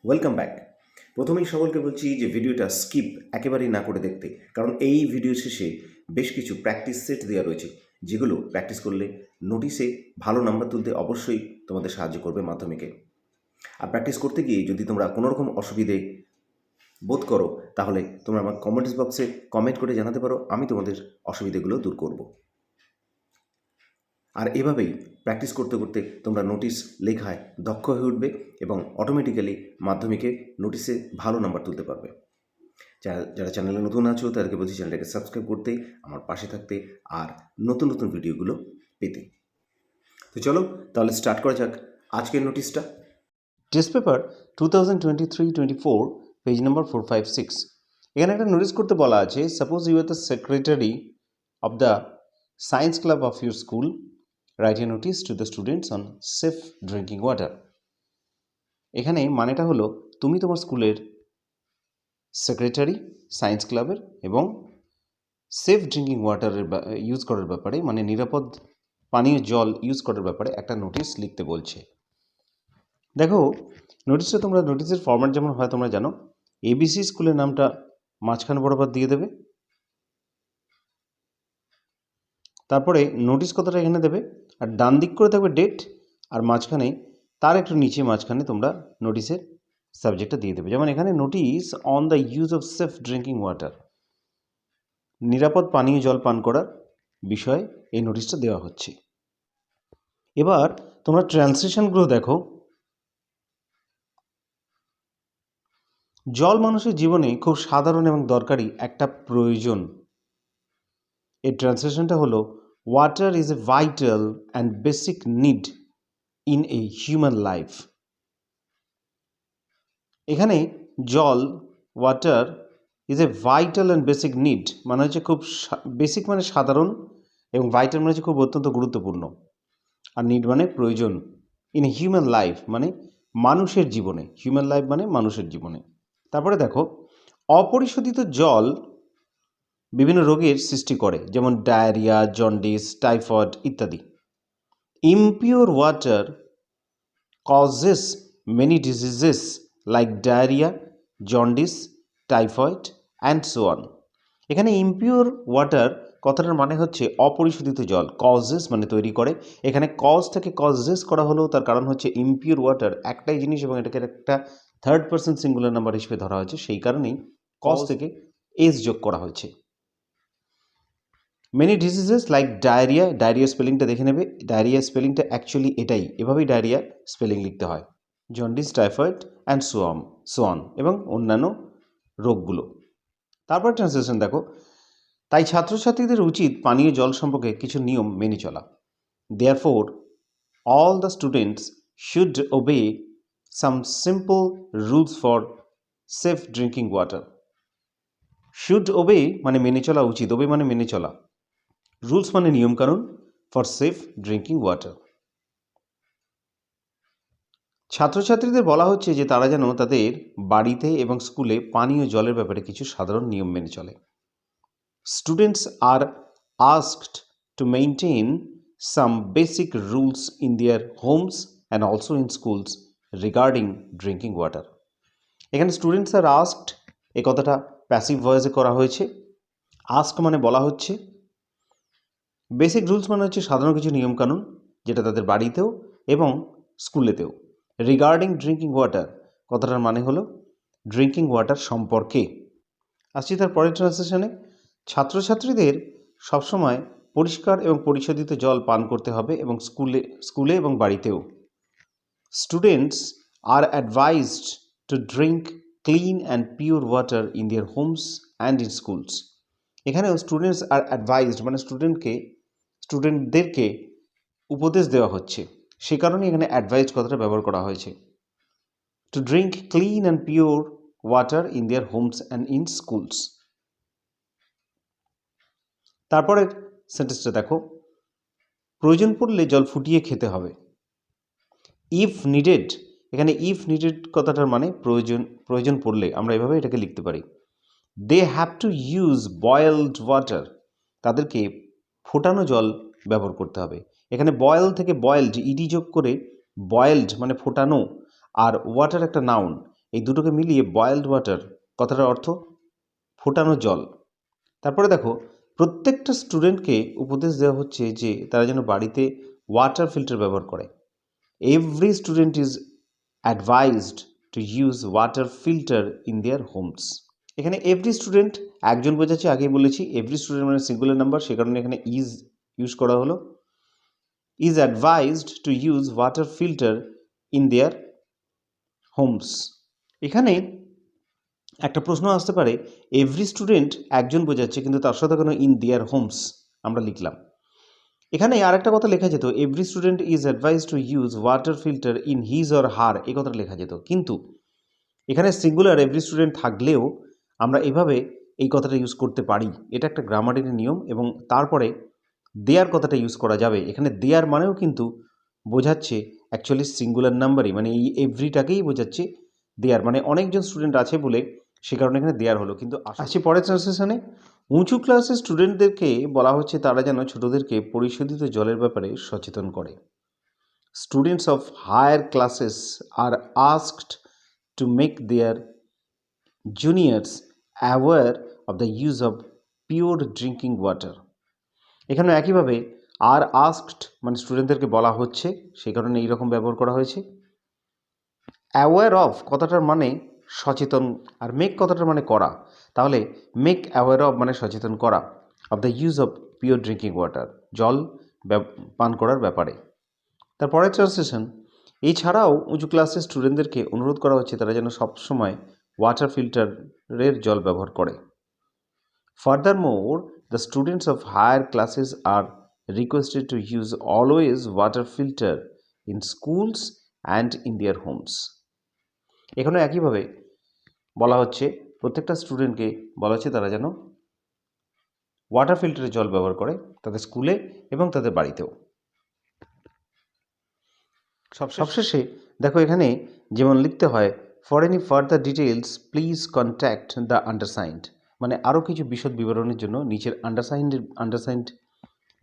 Welcome back. প্রথমেই সকলকে বলছি যে ভিডিওটা স্কিপ একেবারেই না করে দেখতে, কারণ এই ভিডিও শেষে বেশ কিছু প্র্যাকটিস সেট দেওয়া রয়েছে, যেগুলো প্র্যাকটিস করলে নোটিশে ভালো নাম্বার তুলতে অবশ্যই তোমাদের সাহায্য করবে মাধ্যমিকে। আর প্র্যাকটিস করতে গিয়ে যদি তোমরা কোনো রকম অসুবিধে বোধ করো, তাহলে তোমরা আমার কমেন্টস বক্সে কমেন্ট করে জানাতে পারো, আমি তোমাদের অসুবিধাগুলো দূর করব। আর এভাবেই প্র্যাকটিস করতে করতে তোমরা নোটিশ লেখায় দক্ষ হয়ে উঠবে এবং অটোমেটিক্যালি মাধ্যমিকে নোটিশে ভালো নাম্বার তুলতে পারবে। যারা চ্যানেলে নতুন আছো তাদেরকে বলছি চ্যানেলটাকে সাবস্ক্রাইব করতে, আমার পাশে থাকতে আর নতুন নতুন ভিডিওগুলো পেতে। তো চলো তাহলে স্টার্ট করা যাক আজকের নোটিশটা। Test paper 2023-24 page number 456। এখানে একটা নোটিস করতে বলা আছে, suppose you are the secretary of the science club of your school, write a notice to the students on safe drinking water. এখানে মানেটা হলো তুমি তোমার স্কুলের সেক্রেটারি সায়েন্স ক্লাবের এবং সেফ ড্রিঙ্কিং ওয়াটারের ইউজ করার ব্যাপারে, মানে নিরাপদ পানীয় জল ইউজ করার ব্যাপারে একটা নোটিশ লিখতে বলছে। দেখো নোটিশটা তোমরা নোটিশের ফরম্যাট যেমন হয় তোমরা জানো, এবিসি স্কুলের নামটা মাঝখান বরাবর দিয়ে দেবে, তারপরে নোটিশ কথাটা এখানে দেবে, আর ডান দিক করে থাকবে ডেট, আর মাঝখানে তার একটু নিচে মাঝখানে তোমরা নোটিশের সাবজেক্টটা দিয়ে দেবে। যেমন এখানে notice on the use of safe drinking water, নিরাপদ পানীয় জল পান করার বিষয়ে এই নোটিশটা দেওয়া হচ্ছে। এবার তোমরা ট্রান্সলেশনগুলো দেখো। জল মানুষের জীবনে খুব সাধারণ এবং দরকারি একটা প্রয়োজন। এর ট্রান্সলেশনটা হলো, water is a vital and basic need in a human life. এখানে জল, water is a vital and basic need মানে হচ্ছে খুব বেসিক মানে সাধারণ, এবং ভাইটাল মানে হচ্ছে খুব অত্যন্ত গুরুত্বপূর্ণ, আর নিড মানে প্রয়োজন। ইন এ হিউম্যান লাইফ মানে মানুষের জীবনে, হিউম্যান লাইফ মানে মানুষের জীবনে। তারপরে দেখো, অপরিশোধিত জল বিভিন্ন রোগের সৃষ্টি করে, যেমন ডায়রিয়া, জন্ডিস, টাইফয়েড ইত্যাদি। Impure water causes many diseases like diarrhoea, jaundice, typhoid and so on. এখানে ইমপিওর ওয়াটার কথাটার মানে হচ্ছে অপরিশোধিত জল। কজেস মানে তৈরি করে, এখানে কজ থেকে কজেস করা হলেও তার কারণ হচ্ছে ইমপিওর ওয়াটার একটাই জিনিস এবং এটাকে একটা থার্ড পার্সন সিঙ্গুলার নাম্বার হিসেবে ধরা হয়েছে, সেই কারণেই কজ থেকে এস যোগ করা হয়েছে। Many diseases like diarrhoea, diarrhoea স্পেলিংটা দেখে নেবে, ডায়রিয়া স্পেলিংটা অ্যাকচুয়ালি এটাই, এভাবেই ডায়রিয়া স্পেলিং লিখতে হয়। জন্ডিস, টাইফয়েড অ্যান্ড সোয়ান এবং অন্যান্য রোগগুলো। তারপর ট্রান্সলেশন দেখো, তাই ছাত্রছাত্রীদের উচিত পানীয় জল সম্পর্কে কিছু নিয়ম মেনে চলা। Therefore all the students should ওবে some simple rules for safe drinking water. Should ওবে মানে মেনে চলা উচিত, ওবে মানে মেনে চলা, রুলস মানে নিয়মকানুন, ফর সেফ ড্রিঙ্কিং ওয়াটার। ছাত্রছাত্রীদের বলা হচ্ছে যে তারা যেন তাদের বাড়িতে এবং স্কুলে পানীয় জলের ব্যাপারে কিছু সাধারণ নিয়ম মেনে চলে। Students are asked to maintain some basic rules in their homes and also in schools regarding drinking water. এখানে স্টুডেন্টস আর আস্কড এই কথাটা প্যাসিভ ভয়েসে করা হয়েছে। আস্ক মানে বলা হচ্ছে, বেসিক রুলস মানে হচ্ছে সাধারণ কিছু নিয়মকানুন, যেটা তাদের বাড়িতেও এবং স্কুলেতেও। রিগার্ডিং ড্রিঙ্কিং ওয়াটার কথাটার মানে হলো ড্রিঙ্কিং ওয়াটার সম্পর্কে। আসছি তার পরের ট্রান্সলেশনে, ছাত্রছাত্রীদের সবসময় পরিষ্কার এবং পরিশোধিত জল পান করতে হবে এবং স্কুলে এবং বাড়িতেও। Students are advised to drink clean and pure water in their homes and in schools. এখানেও স্টুডেন্টস আর অ্যাডভাইজড মানে স্টুডেন্টদেরকে উপদেশ দেওয়া হচ্ছে, সে কারণে এখানে অ্যাডভাইজ কথাটা ব্যবহার করা হয়েছে। To drink clean and pure water in their homes and in schools. তারপরের সেন্টেন্সটা দেখো, প্রয়োজন পড়লে জল ফুটিয়ে খেতে হবে। ইফ নিডেড, এখানে ইফ নিডেড কথাটার মানে প্রয়োজন পড়লে, আমরা এভাবে এটাকে লিখতে পারি। They have to use boiled water, তাদেরকে ফোটানো জল ব্যবহার করতে হবে। এখানে বয়েল থেকে বয়েলড ইডি যোগ করে বয়েলড মানে ফোটানো, আর ওয়াটার একটা নাউন, এই দুটোকে মিলিয়ে বয়েলড ওয়াটার কথাটার অর্থ ফোটানো জল। তারপরে দেখো প্রত্যেকটা স্টুডেন্টকে উপদেশ দেওয়া হচ্ছে যে তারা যেন বাড়িতে ওয়াটার ফিল্টার ব্যবহার করে। Every student is অ্যাডভাইজড to use water filter in their Holmes. এখানে এভরি স্টুডেন্ট একজন বোঝাচ্ছে, আগেই বলেছি এভরি স্টুডেন্ট মানে সিঙ্গুলার নাম্বার, সে কারণে এখানে ইজ ইউজ করা হলো। Is অ্যাডভাইজড to use water filter in their Holmes. এখানে একটা প্রশ্ন আসতে পারে, এভরি স্টুডেন্ট একজন বোঝাচ্ছে কিন্তু তার সাথে কেন ইন দেয়ার হোমস আমরা লিখলাম। এখানে আর একটা কথা লেখা যেত, every student is advise to use water filter in his or her, এই কথাটা লেখা যেত। কিন্তু এখানে সিঙ্গুলার এভরি স্টুডেন্ট থাকলেও আমরা এভাবে এই কথাটা ইউজ করতে পারি, এটা একটা গ্রামারের নিয়ম। এবং তারপরে দেয়ার কথাটা ইউজ করা যাবে। এখানে দেয়ার মানেও কিন্তু বোঝাচ্ছে অ্যাকচুয়ালি সিঙ্গুলার নাম্বারই, মানে এই এভরিটাকেই বোঝাচ্ছে দেয়ার, মানে অনেকজন স্টুডেন্ট আছে বলে সে কারণে এখানে দেয়ার হলো। কিন্তু আসছে পরের ট্রান্সলেশনে, উঁচু ক্লাসের স্টুডেন্টদেরকে বলা হচ্ছে তারা যেন ছোটদেরকে পরিশোধিত জলের ব্যাপারে সচেতন করে। Students of higher classes are asked to make their juniors aware of the use of pure drinking water. এখানে একইভাবে আর আস্কড মানে স্টুডেন্টদেরকে বলা হচ্ছে, সেই কারণে এইরকম ব্যবহার করা হয়েছে। অ্যাওয়্যার অফ কথাটার মানে সচেতন, আর মেক কথাটার মানে করা। তাহলে মেক অ্যাওয়্যার অফ মানে সচেতন করা, of the use of pure drinking water জল পান করার ব্যাপারে। তারপরের ট্রান্সলেশন, এছাড়াও উঁচু ক্লাসের স্টুডেন্টদেরকে অনুরোধ করা হচ্ছে তারা যেন সবসময় ওয়াটার ফিল্টারের জল ব্যবহার করে। Furthermore, the students of higher classes are requested to use always water filter in schools and in their homes. এখানে একইভাবে বলা হচ্ছে প্রত্যেকটা স্টুডেন্টকে বলা হচ্ছে তারা যেন ওয়াটার ফিল্টারের জল ব্যবহার করে তাদের স্কুলে এবং তাদের বাড়িতেও। সবশেষে দেখো এখানে যেমন লিখতে হয়, for any further details please contact the undersigned, মানে আরও কিছু বিশদ বিবরণের জন্য নিচের আন্ডারসাইন্ড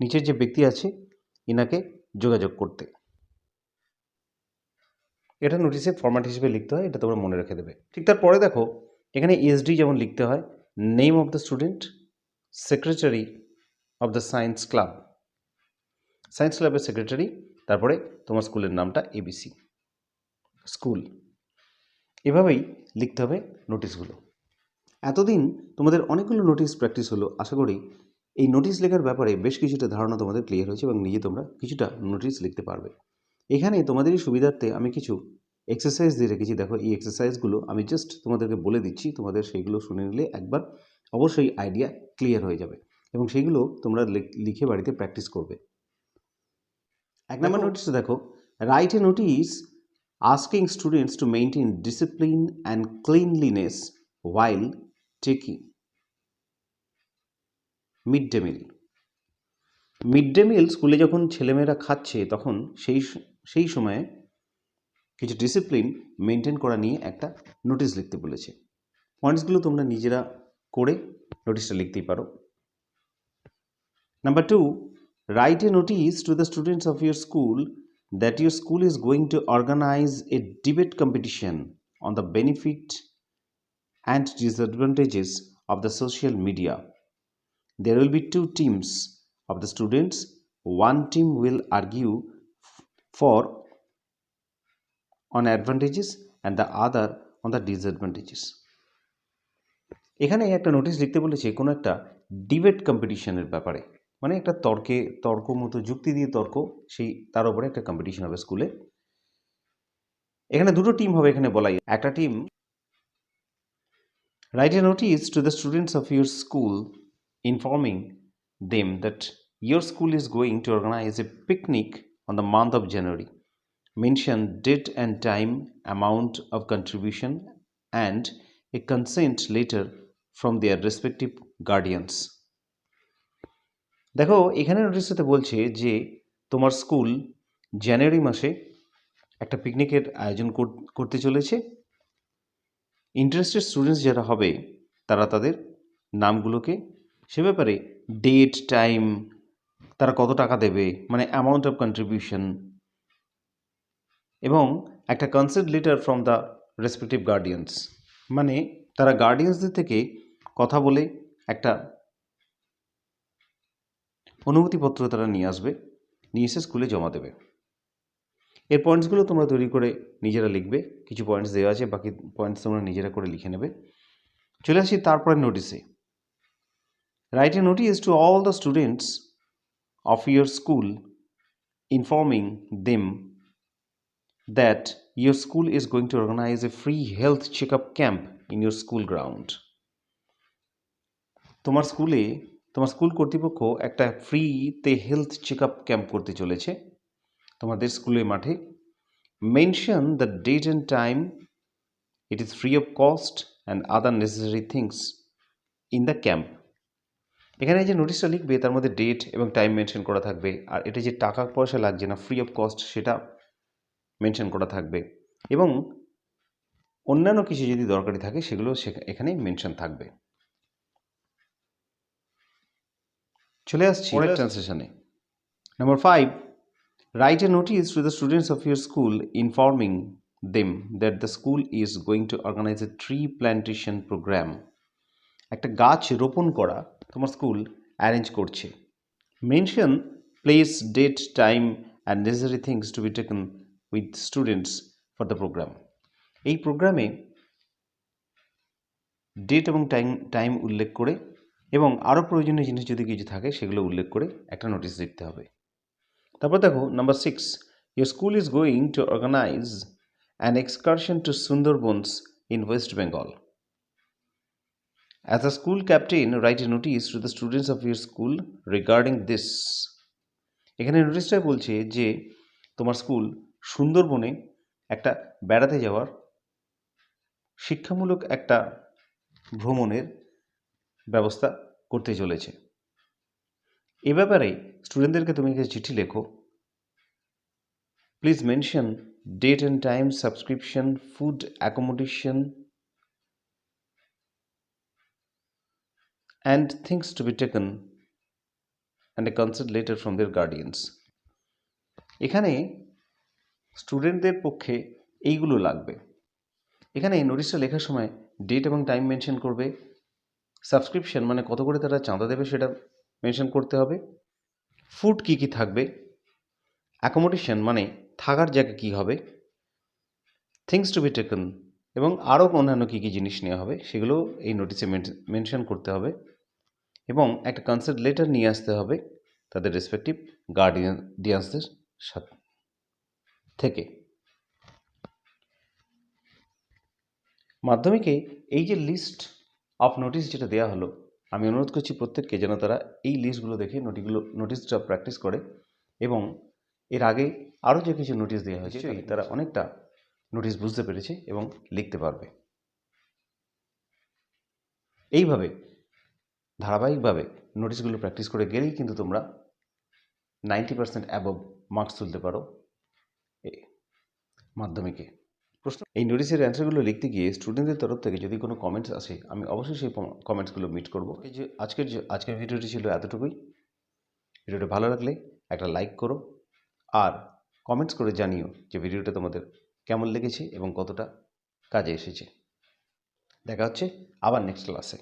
নিচের যে ব্যক্তি আছে ইনাকে যোগাযোগ করতে। এটা নোটিসে ফরম্যাট হিসেবে লিখতে হয়, এটা তোমরা মনে রেখে দেবে। ঠিক তারপরে দেখো এখানে এসডি যেমন লিখতে হয়, name of the student, secretary of the science club, science ক্লাবের সেক্রেটারি, তারপরে তোমার স্কুলের নামটা এবিসি স্কুল। এভাবেই লিখতে হবে নোটিশগুলো। এতদিন তোমাদের অনেকগুলো নোটিশ প্র্যাকটিস হলো, আশা করি এই নোটিশ লেখার ব্যাপারে বেশ কিছুটা ধারণা তোমাদের ক্লিয়ার হয়েছে এবং নিজে তোমরা কিছুটা নোটিশ লিখতে পারবে। এখানে তোমাদেরই সুবিধার্থে আমি কিছু এক্সারসাইজ দিয়ে রেখেছি। দেখো এই এক্সারসাইজগুলো আমি জাস্ট তোমাদেরকে বলে দিচ্ছি, তোমাদের সেইগুলো শুনে নিলে একবার অবশ্যই আইডিয়া ক্লিয়ার হয়ে যাবে এবং সেইগুলো তোমরা লিখে বাড়িতে প্র্যাকটিস করবে। 1 নম্বর নোটিশে দেখো, write a notice asking students to maintain discipline and cleanliness while taking mid day meal. Mid day meal স্কুলে যখন ছেলেমেয়েরা খাচ্ছে তখন সেই সময়ে কিছু ডিসিপ্লিন মেনটেন করা নিয়ে একটা নোটিশ লিখতে বলেছে। পয়েন্টসগুলো তোমরা নিজেরা করে নোটিশটা লিখতেই পারো। Number 2, write a notice to the students of your school that your school is going to organize a debate competition on the benefit and disadvantages of the social media. There will be 2 teams of the students. One team will argue for on advantages and the other on the disadvantages. এখানে একটা notice লিখতে বলেছে কোনো একটা debate কম্পিটিশনের ব্যাপারে, মানে একটা তর্ক মতো যুক্তি দিয়ে তর্ক, সেই তার উপরে একটা কম্পিটিশন হবে স্কুলে। এখানে দুটো টিম হবে, এখানে বলাই একটা টিম। Write a notice to the students of your school informing them that your school is going to organise a picnic on the month of January. Mention date and time, amount of contribution and a consent letter from their respective guardians. দেখো এখানে নোটিশটাতে বলছে যে তোমার school জানুয়ারি মাসে একটা পিকনিকের আয়োজন করতে চলেছে। ইন্টারেস্টেড স্টুডেন্টস যারা হবে তারা তাদের নামগুলোকে সে ব্যাপারে ডেট, টাইম, তারা কত টাকা দেবে, মানে অ্যামাউন্ট অফ কন্ট্রিবিউশন, এবং একটা consent letter from the respective guardians, মানে তারা গার্ডিয়ানসদের থেকে কথা বলে একটা অনুমতিপত্র তারা নিয়ে আসবে, নিয়ে এসে স্কুলে জমা দেবে। এর পয়েন্টসগুলো তোমরা তৈরি করে নিজেরা লিখবে, কিছু পয়েন্টস দেওয়া আছে, বাকি পয়েন্টস তোমরা নিজেরা করে লিখে নেবে। চলে আসি তারপরে নোটিসে। Write a notice to all the students of your school informing them that your school is going to organize a free health checkup camp in your school ground. তোমার স্কুল কর্তৃপক্ষ একটা ফ্রিতে হেলথ চেকআপ ক্যাম্প করতে চলেছে তোমাদের স্কুলের মাঠে। Mention the date and time, it is free of cost and other necessary things in the camp. এখানে যে নোটিশটা লিখবে তার মধ্যে ডেট এবং টাইম মেনশন করা থাকবে, আর এটা যে টাকা পয়সা লাগছে না, ফ্রি অফ কস্ট, সেটা মেনশন করা থাকবে, এবং অন্যান্য কিছু যদি দরকারি থাকে সেগুলো এখানে মেনশন থাকবে। চলে আসছি পরের ট্রান্সলেশনে। Number 5, write a notice to the students of your school informing them that the school is going to organise a tree plantation programme. একটা গাছ রোপণ করা তোমার স্কুল অ্যারেঞ্জ করছে। Mention place, date, time and necessary things to be taken with students for the programme. এই প্রোগ্রামে date এবং time উল্লেখ করে এবং আরও প্রয়োজনীয় জিনিস যদি কিছু থাকে সেগুলো উল্লেখ করে একটা নোটিশ লিখতে হবে। তারপর দেখো number 6, your school is going to organise an excursion to Sundarbans in West Bengal. As a school captain, write a notice to the students of your school regarding this. এখানে নোটিশটাই বলছে যে তোমার স্কুল সুন্দরবনে একটা বেড়াতে যাওয়ার শিক্ষামূলক একটা ভ্রমণের ব্যবস্থা করতে চলেছে। এ ব্যাপারে স্টুডেন্টদেরকে তুমি একটা চিঠি লেখো। Please mention date and time, subscription, food, accommodation and things to be taken and a consent letter from their guardians. এখানে স্টুডেন্টদের পক্ষে এইগুলো লাগবে। এখানে নোটিশটা লেখার সময় ডেট এবং টাইম মেনশন করবে, সাবস্ক্রিপশন মানে কত করে তারা চাঁদা দেবে সেটা মেনশন করতে হবে, ফুড কী কী থাকবে, অ্যাকোমোডেশন মানে থাকার জায়গা কী হবে, থিংস টু বি টেকেন এবং আরও অন্যান্য কী কী জিনিস নেওয়া হবে সেগুলো এই নোটিশে মেনশন করতে হবে, এবং একটা কনসেন্ট লেটার নিয়ে আসতে হবে তাদের রেসপেক্টিভ গার্ডিয়ানসদের সাথে থেকে। মাধ্যমিকে এই যে লিস্ট অফ নোটিশ যেটা দেওয়া হলো, আমি অনুরোধ করছি প্রত্যেককে যেন তারা এই লিস্টগুলো দেখে নোটিশটা প্র্যাকটিস করে, এবং এর আগে আরও যে কিছু নোটিশ দেওয়া হয়েছে তারা অনেকটা নোটিশ বুঝতে পেরেছে এবং লিখতে পারবে। এইভাবে ধারাবাহিকভাবে নোটিশগুলো প্র্যাকটিস করে গেলেই কিন্তু তোমরা 90% অ্যাবভ মার্কস তুলতে পারো মাধ্যমিকে। প্রশ্ন, এই নোটিশের অ্যান্সারগুলো লিখতে গিয়ে স্টুডেন্টদের তরফ থেকে যদি কোনো কমেন্টস আসে আমি অবশ্যই সেই কমেন্টসগুলো মিট করবো। এই যে আজকের ভিডিওটি ছিল এতটুকুই। ভিডিওটা ভালো লাগলে একটা লাইক করো আর কমেন্টস করে জানিও যে ভিডিওটা তোমাদের কেমন লেগেছে এবং কতটা কাজে এসেছে। দেখা হচ্ছে আবার নেক্সট ক্লাসে।